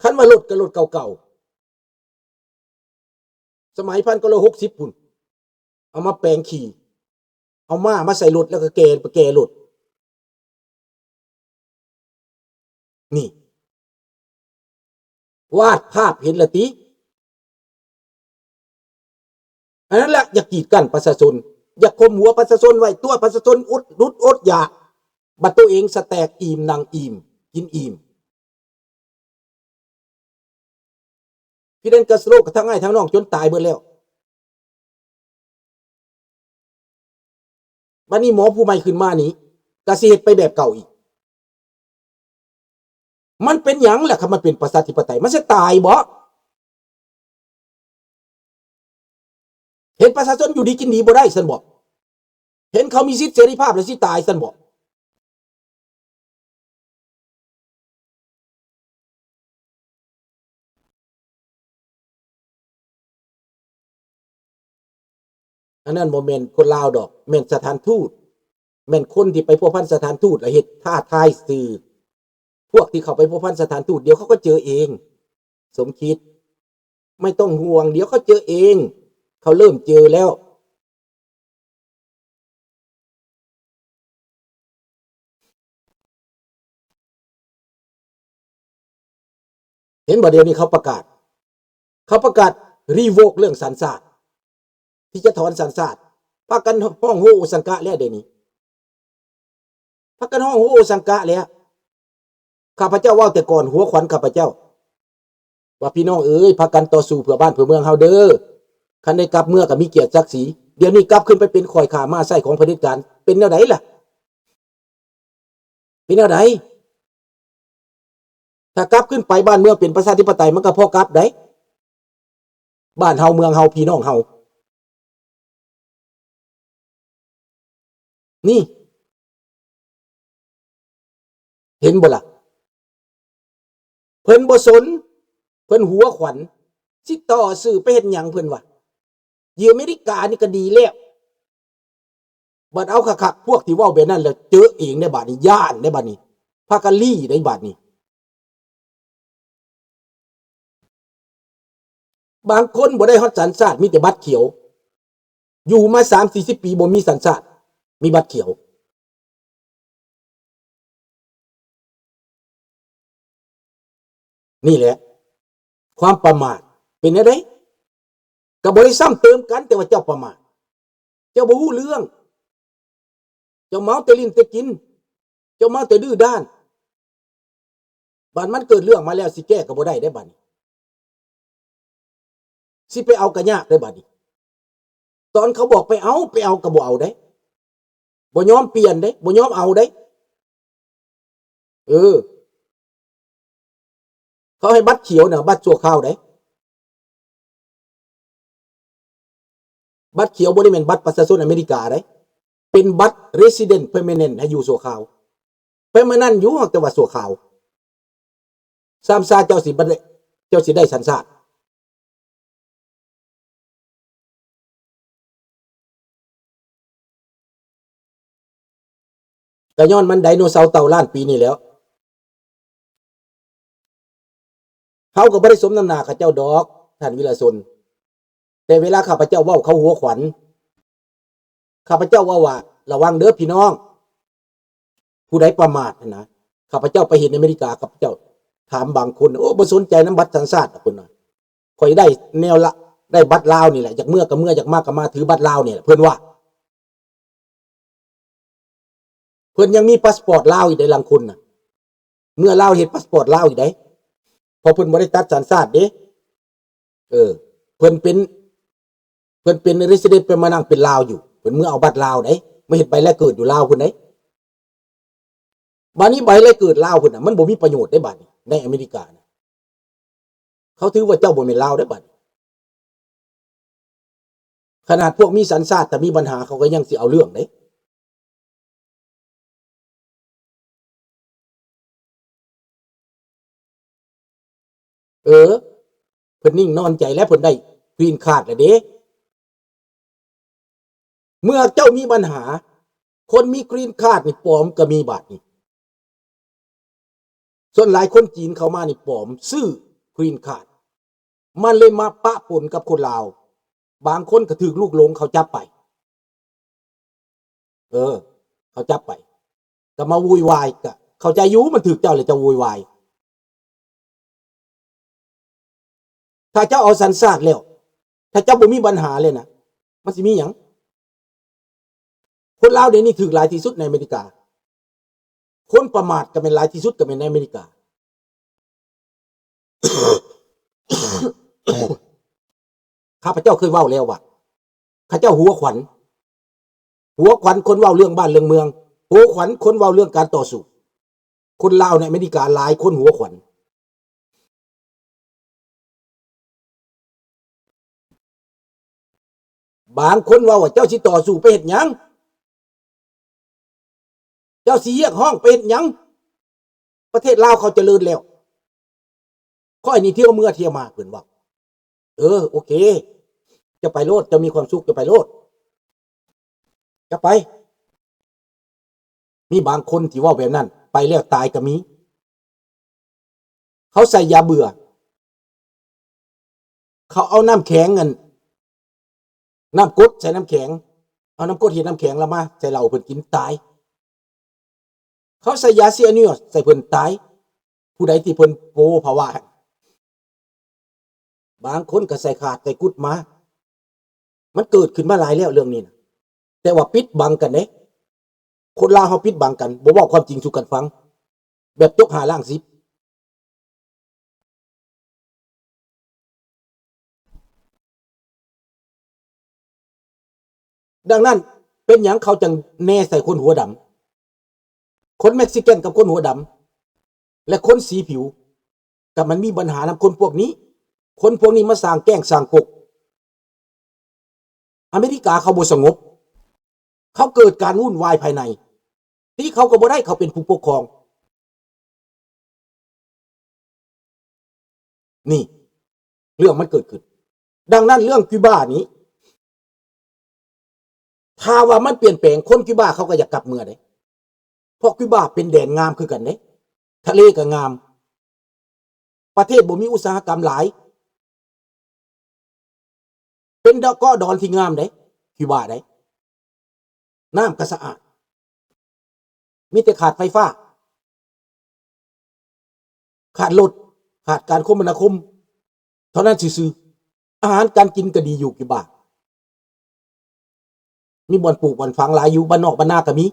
คันว่ารถก็รถเก่าๆสมัย1960พุ่นเอามาแปลงขี่เอามาใส่รถแล้วก็แกรถนี่วาดภาพเห็นละติอันนั้นแหละอยากกีดกันประชาชนอยากข่มหัวประชาชนไว้ตัวประชาชนอดอยากบัดตัวเองสแตกอิ่มนางอิ่มกินอิ่มพี่เดนกัสโลกทั้งไอ้ทั้งน้องจนตายเบิดแล้ววันนี้หมอผู้ใหม่ขึ้นมานี้กสิเฮ็ดไปแบบเก่าอีกมันเป็นหยังแหละครับมันเป็นประชาธิปไตยมันจะตายบ่เห็นประชาชนอยู่ดีกินดีบ่ได้ซั่นบ่เห็นเขามีสิทธิเสรีภาพแล้วสิตายซั่นบ่อันนั้นบ่แม่นคนลาวดอกแม่นสถานทูตแม่นคนที่ไปพัวพันสถานทูตแล้วเฮ็ดท้าทายสื่อพวกที่เข้าไปพัวพันสถานทูตเดี๋ยวเขาก็เจอเองสมคิดไม่ต้องห่วงเดี๋ยวเขาเจอเองเขาเริ่มเจอแล้วเห็นบ่เดี๋ยวนี้เขาประกาศรีโวกเรื่องสัญชาติที่จะถอนสัญชาติพากันห้องโหสังกะแล้วเดี๋ยวนี้พากันห้องโหสังกะแล้วข้าพเจ้าว่าแต่ก่อนหัวขวัญข้าพเจ้าว่าพี่น้องเอ้ยพากันต่อสู้เพื่อบ้านเพื่อเมืองเฮาเด้อคันได้กลับเมื่อก็มีเกียรติศักดิ์ศรีเดี๋ยวนี้กลับขึ้นไปเป็นข่อยขามาไส้ของเผด็จการเป็นแนวไหนล่ะเป็นแนวไหนถ้ากลับขึ้นไปบ้านเมืองเป็นประชาธิปไตยมันก็พอกลับได้บ้านเฮาเมืองเฮาพี่น้องเฮานี่เห็นบ่ล่ะเพิ่นบ่สนเพิ่นหัวขวัญสิต่อสื่อไปเฮ็ดหยังเพิ่นว่าอยู่อเมริกานี่ก็ดีแล้วบัดเอาคักๆพวกที่เว้าแบบนั้นแล้วเจอเองในบัดนี้ย่านในบัดนี้พากันลี่ในบัดนี้บางคนบ่ได้ฮอดสัญชาติมีแต่บัตรเขียวอยู่มา30-40ปีบ่มีสัญชาติมีบัตรเขียวนี่แหละความประมาทเป็นจังได๋ก็บ่ได้ซ้ำเติมกันแต่ว่าเจ้าประมาทเจ้าบ่ฮู้เรื่องเจ้าเมาแต่ลิ้นแต่กินเจ้าเมาแต่ดื้อด้านบัดมันเกิดเรื่องมาแล้วสิแก้ก็บ่ได้ได้บัดนี้สิไปเอาก็ยากได้บัดนี้ตอนเขาบอกไปเอาก็บ่เอาได้บ่ยอมเปลี่ยนได้บ่ยอมเอาได้เขาให้บัตรเขียวน่ะบัตรชั่วคราวได้บัตรเขียวบ่ได้แม่นบัตรประชาชนอเมริกาได้เป็นบัตร Resident Permanent ให้อยู่ชั่วคราว Permanent อยู่แต่ว่าชั่วคราวซ้ำซาเจ้าสิบ่ได้เจ้าสิได้สัญชาติก็ย้อนมันไดโนเสาร์เต่าล้านปีนี่แล้วเขาก็บ่ได้สมน้ำหน้าข้าเจ้าดอกท่านวิรชนแต่เวลาข้าพเจ้าเว้าเขาหัวขวัญข้าพเจ้าว่าระวังเด้อพี่น้องผู้ใดประมาทนะข้าพเจ้าไปเห็นอเมริกาข้าพเจ้าถามบางคนโอ้บ่สนใจน้ำบัตรสัญชาติพุ่นน่ะข่อยได้แนวละได้บัตรลาวนี่แหละอยากเมื่อก็เมื่ออยากมาก็มาถือบัตรลาวนี่แหละเพิ่นว่าเพิ่นยังมีพาสปอร์ตลาวอีกได้บางคนน่ะเมื่อลาวเฮ็ดพาสปอร์ตลาวอีกได้พอเพิ่นบ่ได้ตัดสัญชาติเด้เพิ่นเป็น resident เป็นมานั่งเป็นลาวอยู่เพิ่นเมื่อเอาบัตรลาวได้ไม่เฮ็ดใบแลกเกิดอยู่ลาวพุ่นได้บัดนี้ใบแลกเกิดลาวพุ่นน่ะมันบ่มีประโยชน์ได้บัดนี้ในอเมริกาน่ะเขาถือว่าเจ้าบ่แม่นลาวได้บัดขนาดพวกมีสัญชาติแต่มีปัญหาเขาก็ยังสิเอาเรื่องเด้เพิ่นนิ่งนอนใจแล้วเพิ่นได้กรีนคาร์ดแล้วเด้เมื่อเจ้ามีปัญหาคนมีกรีนคาร์ดนี่ปลอมก็มีบัตรนี่ส่วนหลายคนจีนเข้ามานี่ปลอมซื่อ กรีนคาร์ดมันเลยมาปะปนกับคนลาวบางคนก็ถูกลูกหลงเขาจับไปเขาจับไปก็มาวุ่นวายก็เข้าใจอยู่มันถูกเจ้าเลยจะวุ่นวายถ้าเจ้าเอาสัญชาติแล้วถ้าเจ้าบ่มีปัญหาเลยนะมันสิมีหยังคนลาวเดี๋ยวนี้ถูกหลายที่สุดในอเมริกาคนประมาทก็เป็นหลายที่สุดก็เป็นในอเมริกา ข้าพเจ้าเคยเว้าแล้วว่าข้าเจ้าหัวขวัญคนเว้าเรื่องบ้านเรื่องเมืองหัวขวัญคนเว้าเรื่องการต่อสู้คนลาวในอเมริกาหลายคนหัวขวัญบางคนเว้าว่าเจ้าสิต่อสู้ไปเฮ็ดหยังเจ้าสิเรียกห้องไปเฮ็ดหยังประเทศลาวเขาเจริญแล้วข้อยนี่เที่ยวเมื่อเที่ยวมาเพิ่นว่าโอเคจะไปโลดจะมีความสุขจะไปโลดจะไปมีบางคนที่ว่าแบบนั้นไปแล้วตายก็มีเขาใส่ยาเบื่อเขาเอาน้ำแข็งกันน้ำกรดใส่น้ำแข็งเอาน้ำกรดเห็นน้ำแข็งแล้วมาใส่เหล้าเพิ่นกินตายเขาใส่ยาเซียนิอสใส่เพิ่นตายผู้ใดที่เพิ่นโปภาวะบางคนก็ใส่ขาดใส่กุดมามันเกิดขึ้นมาหลายแล้วเรื่องนี้นะแต่ว่าปิดบังกันเด้คนลาวเฮาปิดบังกันบ่เว้าความจริงสู่กันฟังแบบยกหาล่าง10ดังนั้นเป็นหยังเขาจังแน่ใส่คนหัวดำคนเม็กซิกันกับคนหัวดำและคนสีผิวแต่มันมีปัญหานำคนพวกนี้มาสร้างแกล้งสร้างกกอเมริกาเขาบ่สงบเขาเกิดการวุ่นวายภายในที่เขาก็บ่ได้เขาเป็นผู้ปกครองนี่เรื่องมันเกิดขึ้นดังนั้นเรื่องคิวบานี้ถ้าว่ามันเปลี่ยนแปลงคนคิวบาเขาก็อยากกลับเมืองเด้เพราะคิวบาเป็นแดนงามคือกันเด้ทะเลก็งามประเทศบ่มีอุตสาหกรรมหลายเป็นดอกดอนที่งามเด้คิวบาได้น้ำก็สะอาดมีแต่ขาดไฟฟ้าขาดรถขาดการคมนาคมเท่านั้นซื่อๆอาหารการกินก็ดีอยู่คิวบามีบ่อนปลูกบ่อนฝังหลายอยู่บ้านนอกบ้านนาก็มี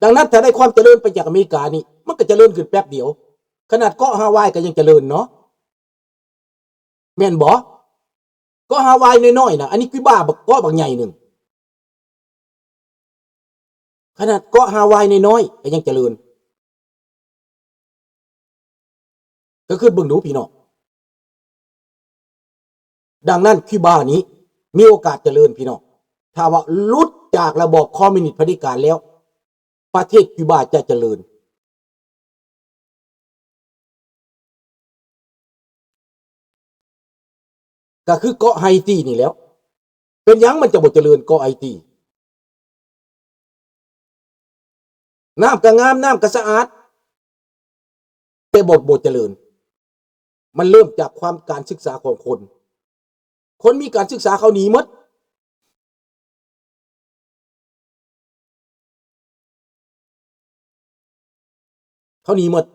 ดังนั้นถ้าได้ความเจริญไปจากอเมริกานี่มันก็เจริญขึ้นแป๊บเดียวขนาดเกาะฮาวายก็ยังเจริญเนาะแม่นบ่เกาะฮาวายน้อยๆนะอันนี้คิวบาเกาะบางใหญ่นึงขนาดเกาะฮาวายน้อยๆก็ยังเจริญก็คือเบิ่งดูพี่น้องดังนั้นคิวบานี้มีโอกาสเจริญพี่น้องถ้าว่าหลุดจากระบอบคอมมิวนิสต์เผด็จการแล้วประเทศคิวบาจะเจริญก็คือเกาะไฮตีนี่แล้วเป็นหยังมันจะบ่เจริญเกาะไฮตีน้ำก็งามน้ำก็สะอาดแต่บ่เจริญมันเริ่มจากความการศึกษาของคนมีการศึกษาเขาหนีหมดเขาหนีหมด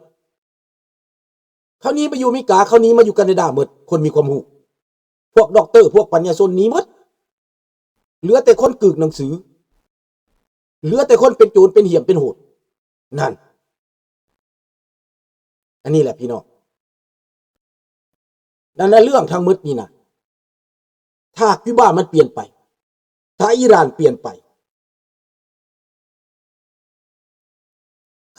เขาหนีไปอยู่อเมริกาเขาหนีมาอยู่แคนาดาหมดคนมีความรู้พวกด็อกเตอร์พวกปัญญาชนหนีหมดเหลือแต่คนกึกหนังสือเหลือแต่คนเป็นโจรเป็นเหี้ยมเป็นโหดนั่นอันนี้แหละพี่น้องดังนั้นเรื่องทั้งหมดนี่นะถ้าคิวบามันเปลี่ยนไปถ้าอิหร่านเปลี่ยนไป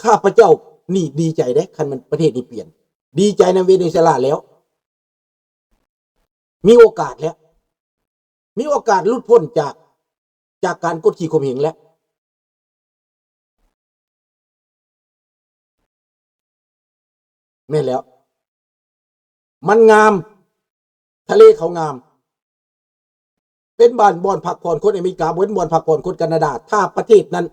ข้าพเจ้านี่ดีใจเด้คันมันประเทศนี้เปลี่ยนดีใจในเวเนซุเอลาแล้วมีโอกาสแล้วมีโอกาสหลุดพ้นจากการกดขี่ข่มเหงแล้วแม่นแล้วมันงามทะเลเขางามเป็นบ้านบ่อนพักผ่อนคนอเมริกาบ่อนบ่อนพักผ่อนคนแคนาดาถ้าประเทศนั้น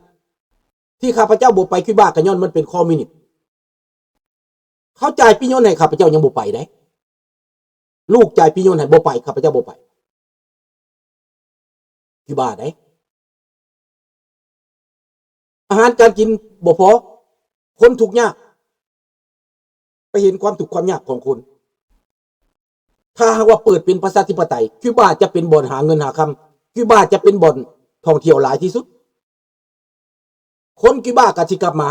ที่ข้าพเจ้าบ่ไปคิวบาก็ย้อนมันเป็นคอมมิวนิสต์ เขาจ่ายปิโยนให้ข้าพเจ้ายังบ่ไปได้ลูกจ่ายปิโยนให้บ่ไปข้าพเจ้าบ่ไปคิวบาได้อาหารการกินบ่พอคนทุกข์ยากไปเห็นความทุกข์ความยากของคนถ้าหากว่าเปิดเป็นประชาธิปไตยคิวบาจะเป็นบ่อนหาเงินหาคำคิวบาจะเป็นบ่อนท่องเที่ยวหลายที่สุดคนคิวบาก็สิกลับมา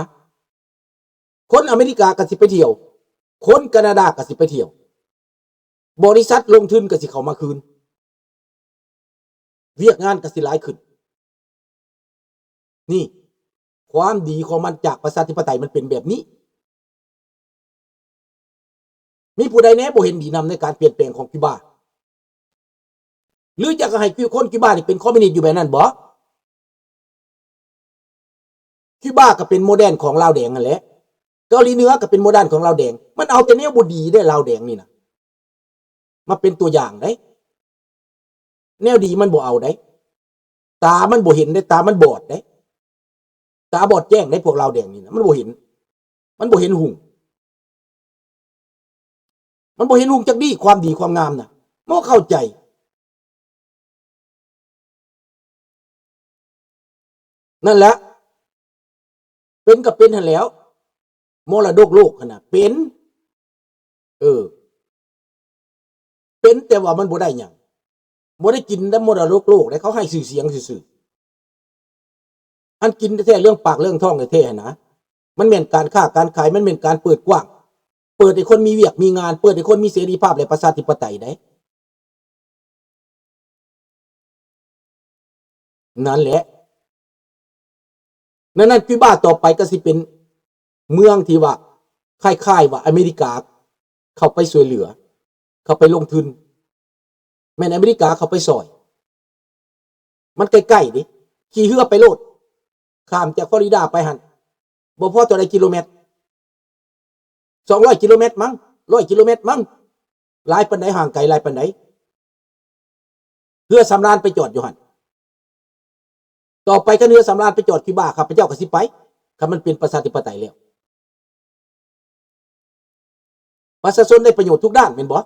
คนอเมริกาก็สิไปเที่ยวคนแคนาดาก็สิไปเที่ยวบริษัทลงทุนก็สิเข้ามาคืนเวียกงานก็สิหลายขึ้นนี่ความดีของมันจากประชาธิปไตยมันเป็นแบบนี้มีผู้ใดแน่บ่เห็นดีนำในการเปลี่ยนแปลงของคิวบาหรืออยากให้คนคิวบานี่เป็นคอมมิวนิสต์อยู่แบบนั้นบ่คิวบาก็เป็นโมเดลของลาวแดงนั่นแหละเกาหลีเหนือก็เป็นโมเดลของลาวแดงมันเอาแต่แนวบ่ดีได้ลาวแดงนี่นะมาเป็นตัวอย่างได้แนวดีมันบ่เอาได้ตามันบ่เห็นได้ตามันบอดได้ตาบอดแจ้งได้พวกลาวแดงนี่นะมันบ่เห็นหุ่งมันบ่เห็นหุ่งจักดีความดีความงามน่ะบ่เข้าใจนั่นแหละเป็นก็เป็นหั่นแล้วมรดกโลกขนาดเป็นเป็นแต่ว่ามันบ่ได้หยังบ่ได้กินแต่มรดกโลกได้เขาให้ชื่อเสียงซื่อๆอันกินแท้ๆเรื่องปากเรื่องท้องแท้ๆนะมันแม่นการค้าการขายมันแม่นการเปิดกว้างเปิดให้คนมีเวียกมีงานเปิดให้คนมีเสรีภาพและประชาธิปไตยได้นั่นแหละนั่นคิวบาต่อไปก็สิเป็นเมืองที่ว่าคล้ายๆว่าอเมริกาเข้าไปช่วยเหลือเข้าไปลงทุนแม่นอเมริกาเข้าไปซอยมันใกล้ๆดิขี่เรือไปโลดข้ามจากฟลอริดาไปหั่นบ่พอตัวใดกิโลเมตร200 กิโลเมตรมั้ง100 กิโลเมตรมั้งหลายปานใดห่างไกลหลายปานใดเรือสำราญไปจอดอยู่หั่นต่อไปก็เรือสำราญไปจอดคิวบาครับพระเจ้าก็สิไปถ้ามันเป็นประชาธิปไตยแล้วประชาชนได้ประโยชน์ทุกด้านแม่นบ่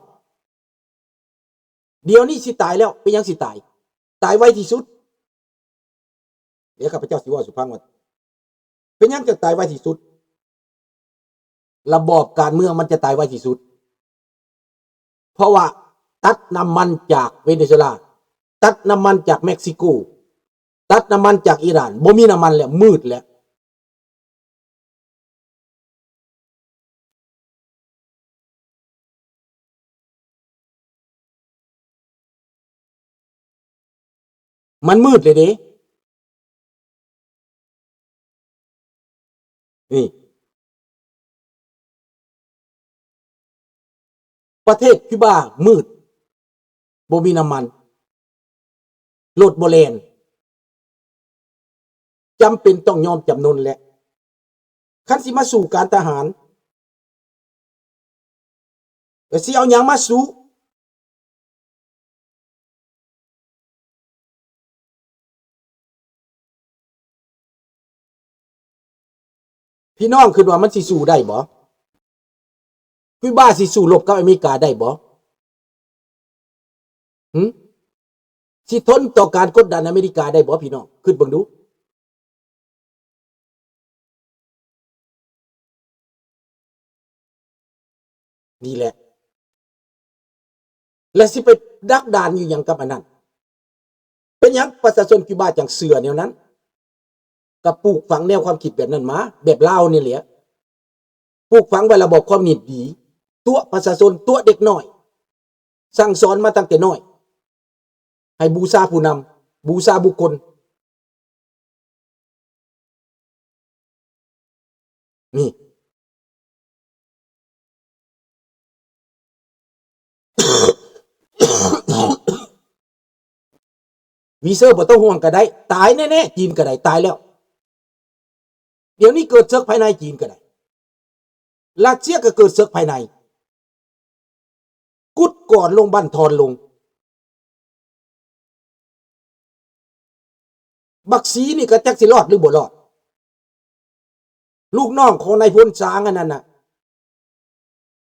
เดี๋ยวนี้สิตายแล้วเป็นยังสิตายไวที่สุดเดี๋ยวข้าพเจ้าสิว่าสุภาพว่าเป็นยังจะตายไวที่สุดระบอบการเมืองมันจะตายไวที่สุดเพราะว่าตัดน้ำมันจากเวเนซุเอลาตัดน้ำมันจากเม็กซิโกตัดน้ำมันจากอิหร่านบ่มีน้ำมันแล้วมืดแล้วมันมืดเลยเด้นี่ประเทศคิวบามืดบ่มีน้ำมันรถบ่แล่นจำเป็นต้องยอมจำนนแหละคันสิมาสู่การทหารก็สิเอาหยังมาสู้พี่น้องคิดว่ามันสิสู้ได้บ่คิวบาสิสู้รบกับอเมริกาได้บ่หึสิทนต่อการกดดันอเมริกาได้บ่พี่น้องคิดเบิ่งดูนี่แหละและสิไปดักดานอยู่หยังกับอันนั้นเป็นหยังประชาชนคิวบาจังเชื่อแนวนั้นก็ปลูกฝังแนวความคิดแบบนั้นมาแบบลาวนี่แหละปลูกฝังไว้ระบบความนิดดีตัวประชาชนตัวเด็กน้อยสั่งสอนมาตั้งแต่น้อยให้บูชาผู้นำบูชาบุคคลนี่วีเซอร์บ่ต้องห่วงก็ได้ตายแน่ๆจีนก็ได้ตายแล้วเดี๋ยวนี้เกิดศึกภายในจีนก็ได้รัสเซียก็เกิดศึกภายในกุดก่อนลงบั่นทอนลงบักสีนี่ก็จักสิรอดหรือบ่รอดลูกน้องของนายพลช้างอันนั้นน่ะ